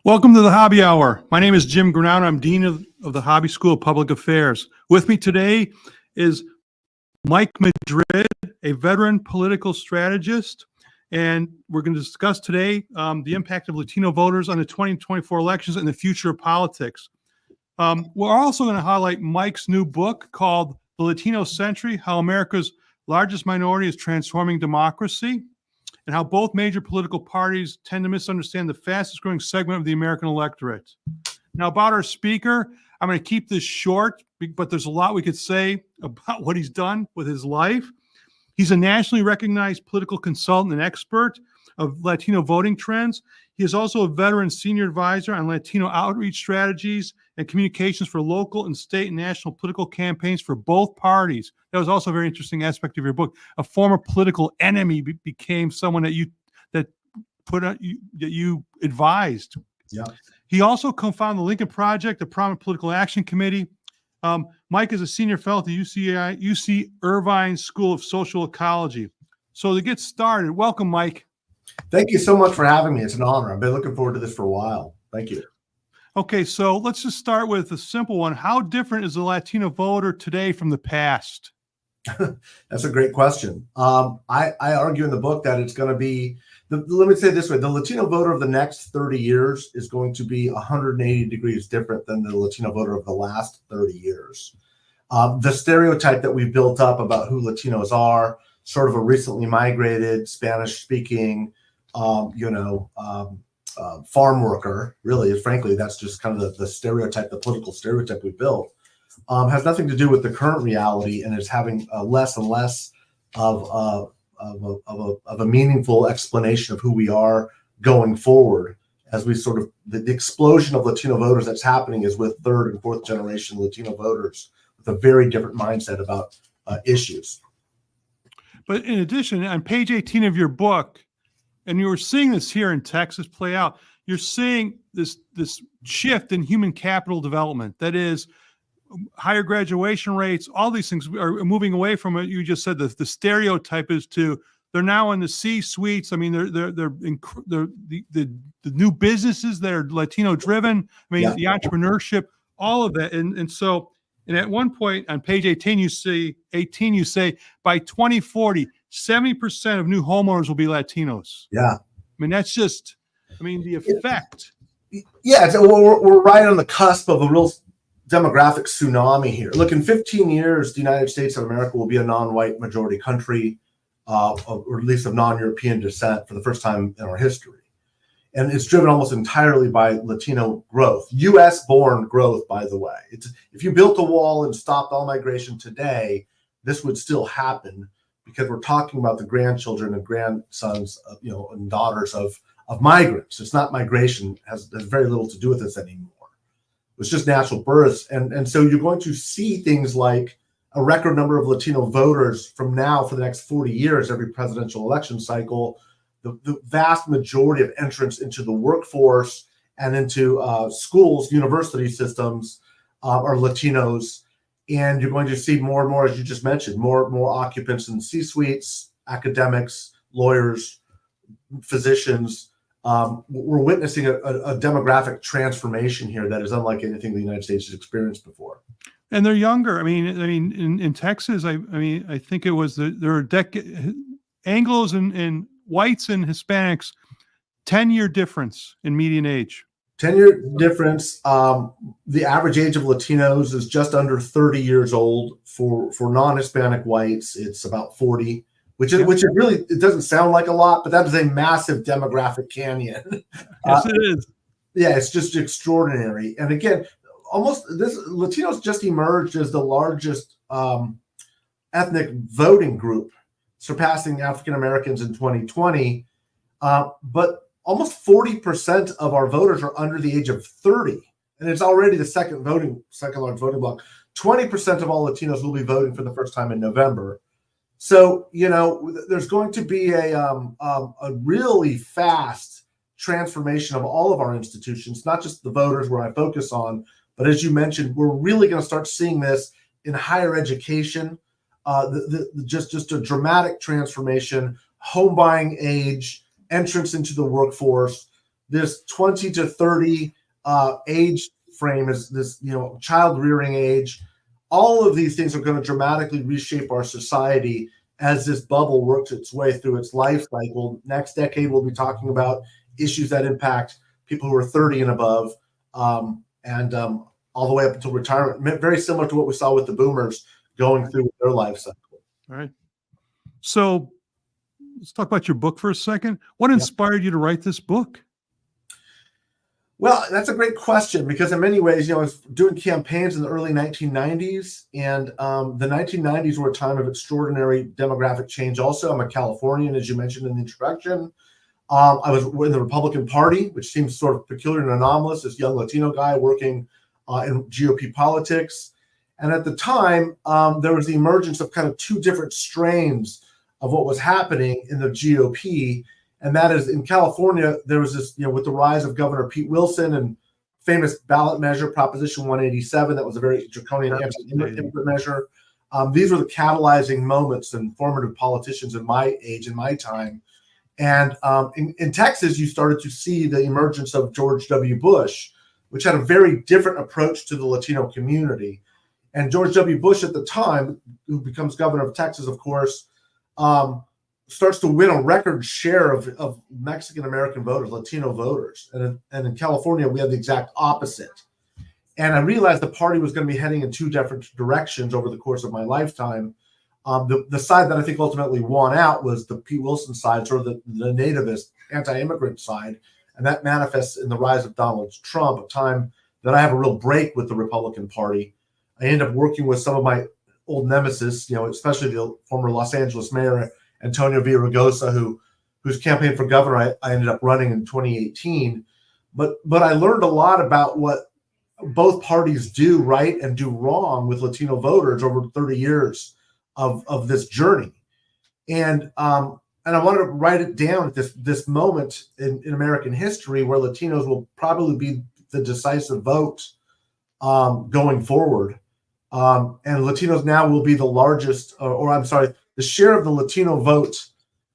Welcome to the Hobby Hour. My name is Jim Granato. I'm Dean of the Hobby School of Public Affairs. With me today is Mike Madrid, a veteran political strategist, and we're going to discuss today the impact of Latino voters on the 2024 elections and the future of politics. We're also going to highlight Mike's new book called The Latino Century: How America's Largest Minority is Transforming Democracy, and how both major political parties tend to misunderstand the fastest growing segment of the American electorate. Now, about our speaker, I'm going to keep this short, but there's a lot we could say about what he's done with his life. He's a nationally recognized political consultant and expert of Latino voting trends. He is also a veteran senior advisor on Latino outreach strategies and communications for local and state and national political campaigns for both parties. That was also a very interesting aspect of your book. A former political enemy became someone that you advised. Yeah. He also co-founded the Lincoln Project, a prominent political action committee. Mike is a senior fellow at the UC Irvine School of Social Ecology. So to get started, welcome, Mike. Thank you so much for having me. It's an honor. I've been looking forward to this for a while. Thank you. Okay, so let's just start with a simple one. How different is the Latino voter today from the past? That's a great question. I argue in the book that it's going to be, let me say it this way, the Latino voter of the next 30 years is going to be 180 degrees different than the Latino voter of the last 30 years. The stereotype that we've built up about who Latinos are, sort of a recently migrated, Spanish-speaking, farm worker, really, frankly, that's just kind of the stereotype, the political stereotype we built, has nothing to do with the current reality, and is having less and less of a meaningful explanation of who we are going forward. As we sort of, the explosion of Latino voters that's happening is with third and fourth generation Latino voters with a very different mindset about issues. But in addition, on page 18 of your book, and you were seeing this here in Texas play out, you're seeing this shift in human capital development. That is, higher graduation rates, all these things are moving away from what you just said. The stereotype is they're now in the C-suites. I mean, the new businesses that are Latino driven. I mean, the entrepreneurship, all of that. And at one point on page 18, you say by 2040, 70% of new homeowners will be Latinos. Yeah. I mean, that's just, the effect. Yeah, we're right on the cusp of a real demographic tsunami here. Look, in 15 years, the United States of America will be a non-white majority country, or at least of non-European descent for the first time in our history. And it's driven almost entirely by Latino growth, U.S.-born growth, by the way. If you built a wall and stopped all migration today, this would still happen, because we're talking about the grandchildren and grandsons, and daughters of migrants. It's not migration; has very little to do with this anymore. It's just natural births, and so you're going to see things like a record number of Latino voters from now for the next 40 years, every presidential election cycle. The vast majority of entrants into the workforce and into schools, university systems are Latinos. And you're going to see more and more, as you just mentioned, more occupants in C-suites, academics, lawyers, physicians. We're witnessing a demographic transformation here that is unlike anything the United States has experienced before. And they're younger. In Texas, I think it was there are Anglos and whites and Hispanics, 10-year difference in median age. 10-year difference. The average age of Latinos is just under 30 years old. For non-Hispanic whites, it's about 40, which is really, it doesn't sound like a lot, but that is a massive demographic canyon. Yes, it is. Yeah, it's just extraordinary. And again, Latinos just emerged as the largest ethnic voting group, surpassing African Americans in 2020. But almost 40% of our voters are under the age of 30, and it's already the second large voting bloc. 20% of all Latinos will be voting for the first time in November. So, there's going to be a really fast transformation of all of our institutions, not just the voters where I focus on, but as you mentioned, we're really going to start seeing this in higher education, just a dramatic transformation, home buying age, entrance into the workforce, this 20 to 30 age frame, is this, child rearing age. All of these things are going to dramatically reshape our society as this bubble works its way through its life cycle. Next decade, we'll be talking about issues that impact people who are 30 and above, and all the way up until retirement. Very similar to what we saw with the boomers going through their life cycle. All right. So let's talk about your book for a second. What inspired you to write this book? Well, that's a great question, because in many ways, I was doing campaigns in the early 1990s, and the 1990s were a time of extraordinary demographic change. Also, I'm a Californian, as you mentioned in the introduction. I was in the Republican Party, which seems sort of peculiar and anomalous, this young Latino guy working in GOP politics. And at the time, there was the emergence of kind of two different strains of what was happening in the GOP. And that is, in California, there was this, with the rise of Governor Pete Wilson and famous ballot measure, Proposition 187, that was a very draconian anti-immigrant measure. These were the catalyzing moments and formative politicians in my age, in my time. And in Texas, you started to see the emergence of George W. Bush, which had a very different approach to the Latino community. And George W. Bush at the time, who becomes governor of Texas, of course, starts to win a record share of Mexican-American voters, Latino voters. And in California, we had the exact opposite. And I realized the party was going to be heading in two different directions over the course of my lifetime. The side that I think ultimately won out was the Pete Wilson side, sort of the nativist, anti-immigrant side. And that manifests in the rise of Donald Trump, a time that I have a real break with the Republican Party. I end up working with some of my old nemesis, especially the former Los Angeles mayor, Antonio Villaraigosa, whose campaign for governor I ended up running in 2018. But I learned a lot about what both parties do right and do wrong with Latino voters over 30 years of this journey. And I wanted to write it down at this moment in American history where Latinos will probably be the decisive vote going forward. And Latinos now will be the largest, the share of the Latino vote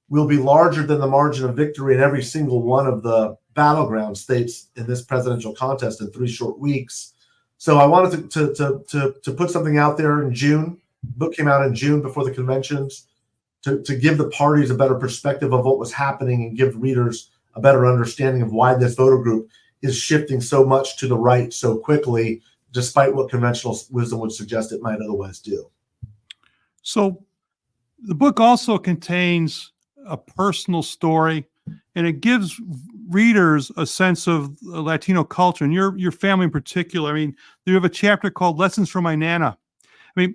will be larger than the margin of victory in every single one of the battleground states in this presidential contest in 3 short weeks. So I wanted to put something out there in June. The book came out in June before the conventions to give the parties a better perspective of what was happening and give readers a better understanding of why this voter group is shifting so much to the right so quickly, despite what conventional wisdom would suggest it might otherwise do. So the book also contains a personal story, and it gives readers a sense of Latino culture and your family in particular. I mean, you have a chapter called "Lessons from My Nana." I mean,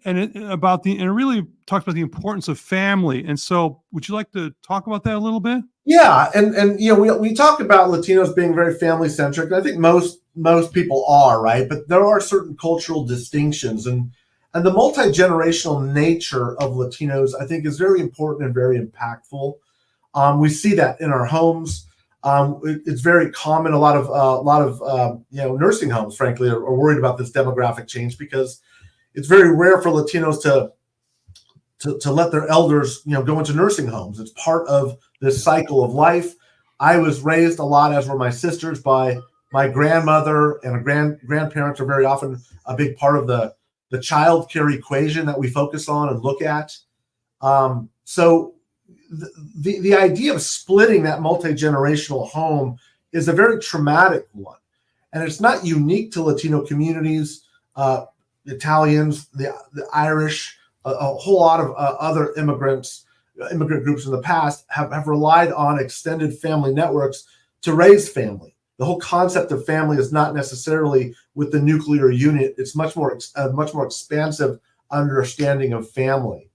and it really talks about the importance of family. And so, would you like to talk about that a little bit? Yeah, and we talk about Latinos being very family centric. I think most people are, right, but there are certain cultural distinctions, and the multi-generational nature of Latinos, I think, is very important and very impactful. We see that in our homes. It's very common. A lot of nursing homes, frankly, are worried about this demographic change because it's very rare for Latinos to let their elders, go into nursing homes. It's part of this cycle of life. I was raised a lot, as were my sisters, by my grandmother, and grandparents are very often a big part of the child care equation that we focus on and look at. So the idea of splitting that multi-generational home is a very traumatic one. And it's not unique to Latino communities, Italians, the Irish, a whole lot of other immigrant groups in the past have relied on extended family networks to raise family. The whole concept of family is not necessarily with the nuclear unit. It's much more expansive understanding of family.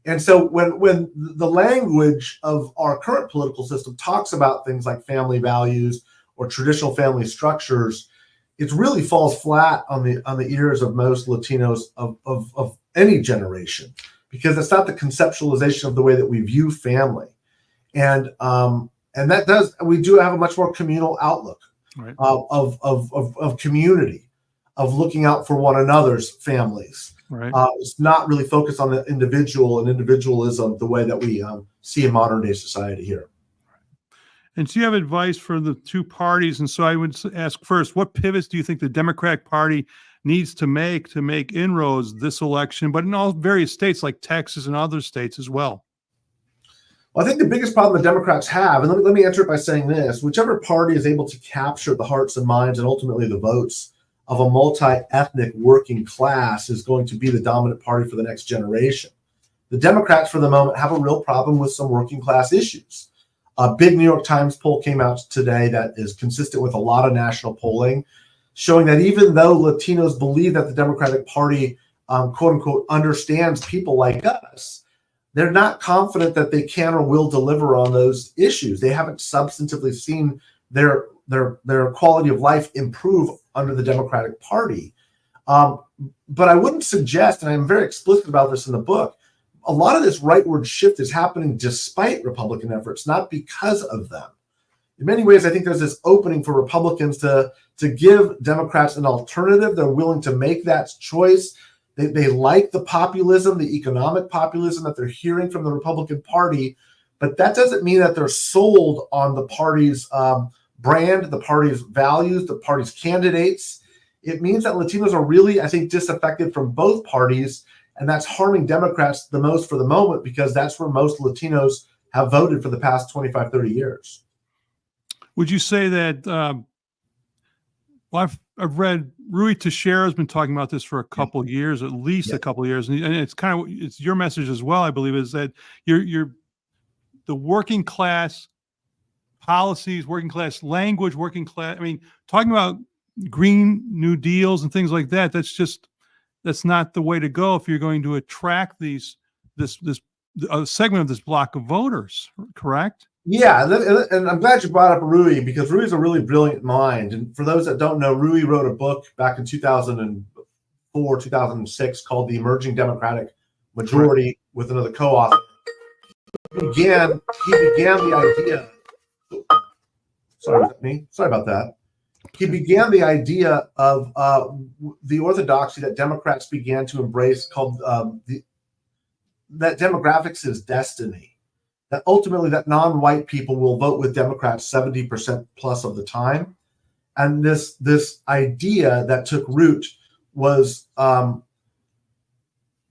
And so when the language of our current political system talks about things like family values or traditional family structures, it really falls flat on the ears of most Latinos of any generation, because it's not the conceptualization of the way that we view family. And we do have a much more communal outlook, right, of community, of looking out for one another's families. Right. It's not really focused on the individual and individualism the way that we see in modern day society here. And so you have advice for the two parties. And so I would ask first, what pivots do you think the Democratic Party needs to make inroads this election, but in all various states like Texas and other states as well? Well, I think the biggest problem the Democrats have, and let me answer it by saying this: whichever party is able to capture the hearts and minds and ultimately the votes of a multi-ethnic working class is going to be the dominant party for the next generation. The Democrats, for the moment, have a real problem with some working class issues. A big New York Times poll came out today that is consistent with a lot of national polling, showing that even though Latinos believe that the Democratic Party, quote unquote, understands people like us, they're not confident that they can or will deliver on those issues. They haven't substantively seen their quality of life improve under the Democratic Party. But I wouldn't suggest, and I'm very explicit about this in the book, a lot of this rightward shift is happening despite Republican efforts, not because of them. In many ways, I think there's this opening for Republicans to give Democrats an alternative. They're willing to make that choice. They like the populism, the economic populism that they're hearing from the Republican Party, but that doesn't mean that they're sold on the party's brand, the party's values, the party's candidates. It means that Latinos are really, I think, disaffected from both parties, and that's harming Democrats the most for the moment because that's where most Latinos have voted for the past 25, 30 years. Would you say that, well, I've read Rui Teixeira has been talking about this for a couple years, at least a couple years, and it's kind of, it's your message as well, I believe, is that you're the working class policies, working class language, working class, I mean, talking about Green New Deals and things like that, that's not the way to go if you're going to attract this segment of this block of voters, correct? Yeah, and I'm glad you brought up Rui because Rui is a really brilliant mind. And for those that don't know, Rui wrote a book back in 2004, 2006 called The Emerging Democratic Majority with another co-author. He began the idea. Sorry, was that me? Sorry about that. He began the idea of the orthodoxy that Democrats began to embrace called that demographics is destiny. That ultimately that non-white people will vote with Democrats 70% plus of the time. And this idea that took root was I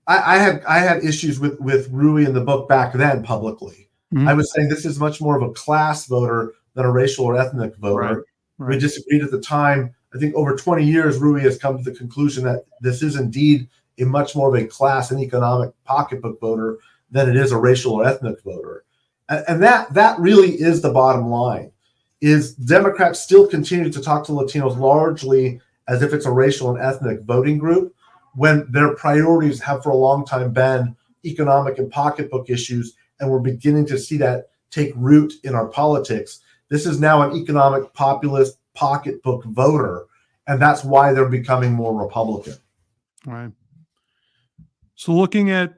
had issues with Rui in the book back then publicly. Mm-hmm. I was saying this is much more of a class voter than a racial or ethnic voter. Right. We disagreed at the time. I think over 20 years, Rui has come to the conclusion that this is indeed a much more of a class and economic pocketbook voter than it is a racial or ethnic voter. And that really is the bottom line, is Democrats still continue to talk to Latinos largely as if it's a racial and ethnic voting group, when their priorities have for a long time been economic and pocketbook issues, and we're beginning to see that take root in our politics. This is now an economic populist pocketbook voter, and that's why they're becoming more Republican. Right. So looking at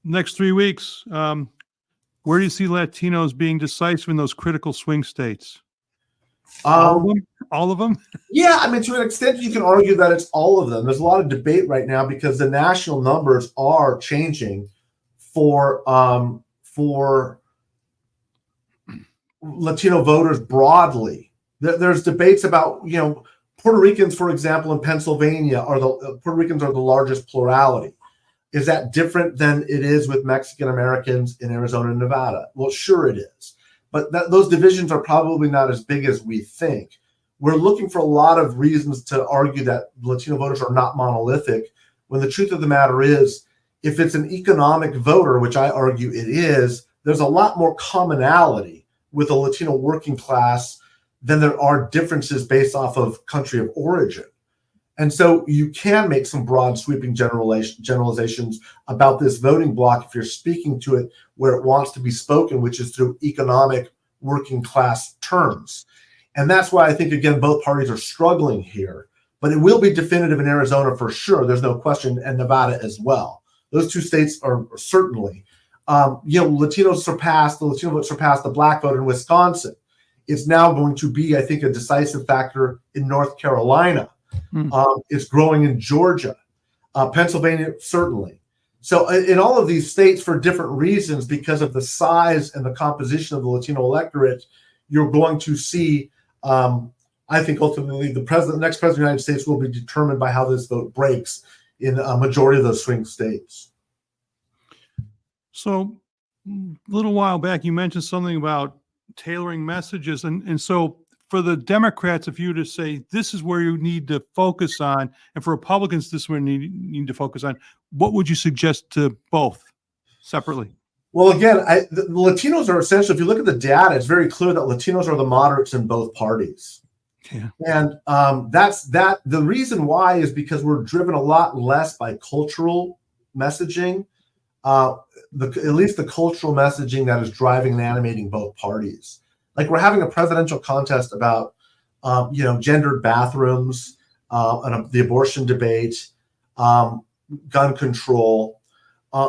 next 3 weeks, where do you see Latinos being decisive in those critical swing states? All of them? All of them? Yeah, I mean, to an extent, you can argue that it's all of them. There's a lot of debate right now because the national numbers are changing for Latino voters broadly. There's debates about, Puerto Ricans, for example, in Pennsylvania, Puerto Ricans are the largest plurality. Is that different than it is with Mexican Americans in Arizona and Nevada? Well, sure it is. But those divisions are probably not as big as we think. We're looking for a lot of reasons to argue that Latino voters are not monolithic, when the truth of the matter is, if it's an economic voter, which I argue it is, there's a lot more commonality with the Latino working class than there are differences based off of country of origin. And so you can make some broad sweeping generalizations about this voting bloc if you're speaking to it where it wants to be spoken, which is through economic working class terms. And that's why I think, again, both parties are struggling here. But it will be definitive in Arizona for sure. There's no question, and Nevada as well. Those two states are certainly. Latino vote surpassed the black vote in Wisconsin. It's now going to be, I think, a decisive factor in North Carolina. It's growing in Georgia, Pennsylvania, certainly. So in all of these states, for different reasons, because of the size and the composition of the Latino electorate, you're going to see, I think ultimately the next president of the United States will be determined by how this vote breaks in a majority of those swing states. So a little while back, you mentioned something about tailoring messages. And so for the Democrats, if you were to say, this is where you need to focus on, and for Republicans, this is where you need to focus on, what would you suggest to both separately? Well, again, the Latinos are essentially, if you look at the data, it's very clear that Latinos are the moderates in both parties. Yeah. And the reason why is because we're driven a lot less by cultural messaging, at least the cultural messaging that is driving and animating both parties. Like we're having a presidential contest about, gendered bathrooms, and the abortion debate, gun control.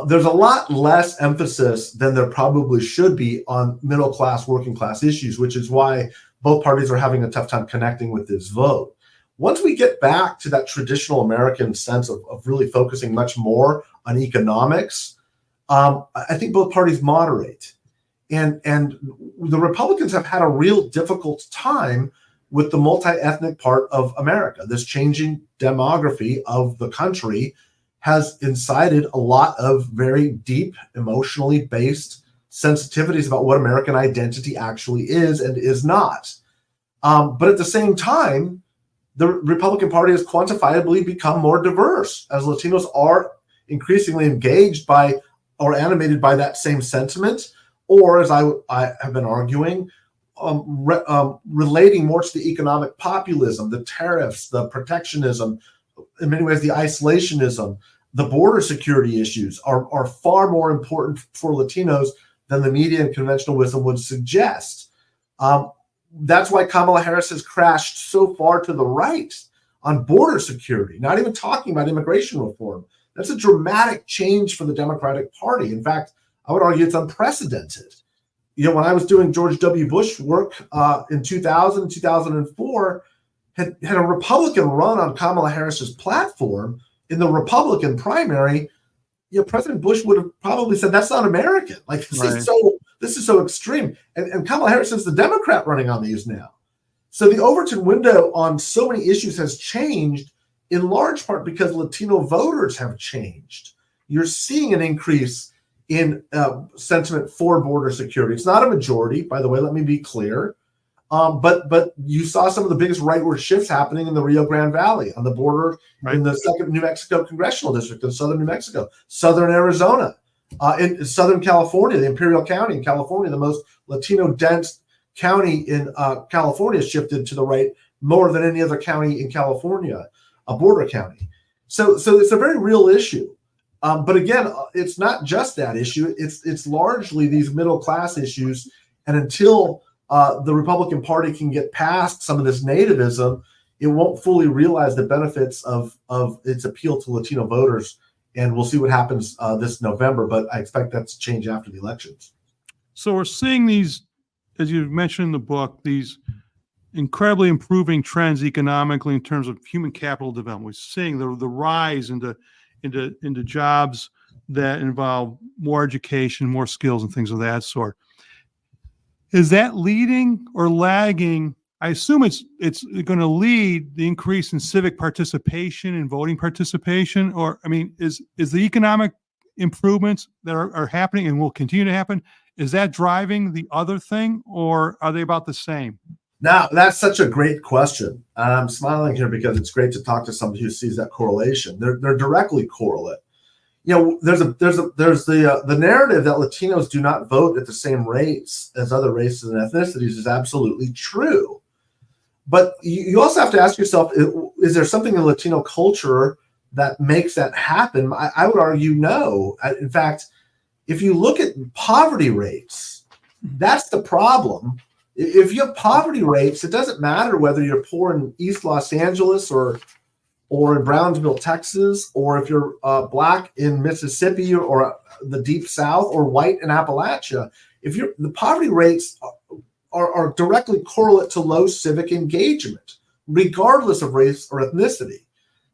There's a lot less emphasis than there probably should be on middle class, working class issues, which is why both parties are having a tough time connecting with this vote. Once we get back to that traditional American sense of really focusing much more on economics, I think both parties moderate. And the Republicans have had a real difficult time with the multi-ethnic part of America. This changing demography of the country has incited a lot of very deep, emotionally based sensitivities about what American identity actually is and is not. But at the same time, the Republican Party has quantifiably become more diverse as Latinos are increasingly engaged by or animated by that same sentiment, or as I have been arguing, relating more to the economic populism, the tariffs, the protectionism, in many ways the isolationism, the border security issues are far more important for Latinos than the media and conventional wisdom would suggest. That's why Kamala Harris has crashed so far to the right on border security, not even talking about immigration reform. That's a dramatic change for the Democratic Party. In fact, I would argue it's unprecedented. When I was doing George W. Bush work in 2000, 2004, had a Republican run on Kamala Harris's platform in the Republican primary, President Bush would have probably said, that's not American. Like, this is so extreme. And Kamala Harris is the Democrat running on these now. So the Overton window on so many issues has changed, in large part because Latino voters have changed. You're seeing an increase in sentiment for border security. It's not a majority, by the way, let me be clear. But you saw some of the biggest rightward shifts happening in the Rio Grande Valley, on the border, in the 2nd New Mexico congressional district in southern New Mexico, southern Arizona, in southern California, the Imperial County in California, the most Latino-dense county in California, shifted to the right more than any other county in California, a border county. So it's a very real issue. But again, it's not just that issue. It's largely these middle-class issues. And until the Republican Party can get past some of this nativism, it won't fully realize the benefits of its appeal to Latino voters. And we'll see what happens this November, but I expect that to change after the elections. So we're seeing these, as you mentioned in the book, these incredibly improving trends economically in terms of human capital development. We're seeing the rise into jobs that involve more education, more skills, and things of that sort. Is that leading or lagging? I assume it's going to lead the increase in civic participation and voting participation. Or, is the economic improvements that are happening and will continue to happen, is that driving the other thing, or are they about the same? Now, that's such a great question. I'm smiling here because it's great to talk to somebody who sees that correlation. They're directly correlate. There's the narrative that Latinos do not vote at the same rates as other races and ethnicities is absolutely true. But you also have to ask yourself, is there something in Latino culture that makes that happen? I would argue no. In fact, if you look at poverty rates, that's the problem. If you have poverty rates, it doesn't matter whether you're poor in East Los Angeles or in Brownsville, Texas, or if you're Black in Mississippi or the Deep South, or white in Appalachia. The poverty rates are directly correlate to low civic engagement, regardless of race or ethnicity.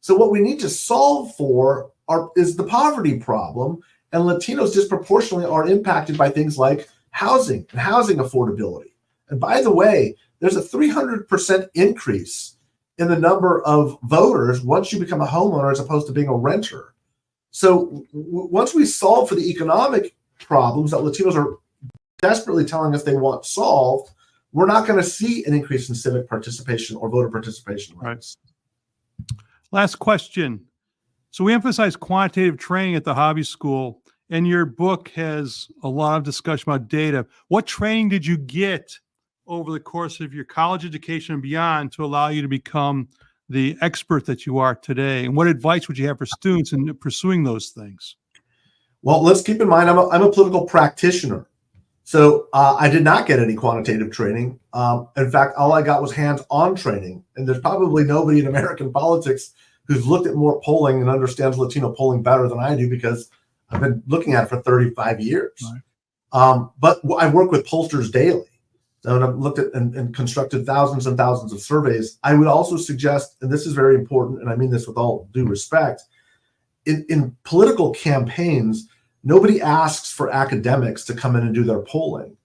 So what we need to solve for is the poverty problem, and Latinos disproportionately are impacted by things like housing and housing affordability. And by the way, there's a 300% increase in the number of voters once you become a homeowner as opposed to being a renter. So once we solve for the economic problems that Latinos are desperately telling us they want solved, we're not going to see an increase in civic participation or voter participation rates. Right. Last question. So we emphasize quantitative training at the hobby school, and your book has a lot of discussion about data. What training did you get over the course of your college education and beyond to allow you to become the expert that you are today? And what advice would you have for students in pursuing those things? Well, let's keep in mind, I'm a political practitioner. So I did not get any quantitative training. In fact, all I got was hands-on training. And there's probably nobody in American politics who's looked at more polling and understands Latino polling better than I do, because I've been looking at it for 35 years. Right. But I work with pollsters daily. So I've looked at and constructed thousands and thousands of surveys. I would also suggest, and this is very important, and I mean this with all due respect, in political campaigns, nobody asks for academics to come in and do their polling,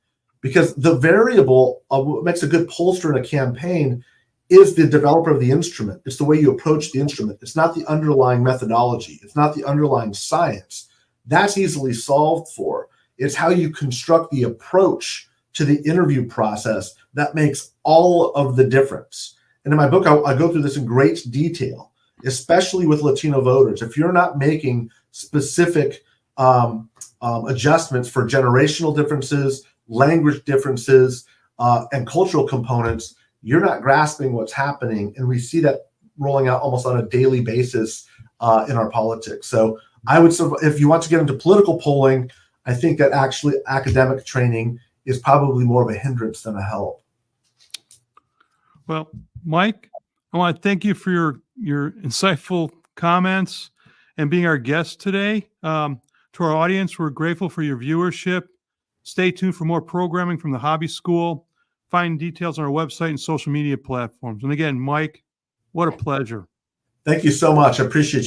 because the variable of what makes a good pollster in a campaign is the developer of the instrument. It's the way you approach the instrument. It's not the underlying methodology. It's not the underlying science. That's easily solved for. It's how you construct the approach to the interview process that makes all of the difference. And in my book, I go through this in great detail, especially with Latino voters. If you're not making specific adjustments for generational differences, language differences, and cultural components, you're not grasping what's happening. And we see that rolling out almost on a daily basis in our politics. So I would, if you want to get into political polling, I think that actually academic training is probably more of a hindrance than a help. Well, Mike, I want to thank you for your insightful comments and being our guest today. To our audience, we're grateful for your viewership. Stay tuned for more programming from the Hobby School. Find details on our website and social media platforms. And again, Mike, what a pleasure. Thank you so much. I appreciate you.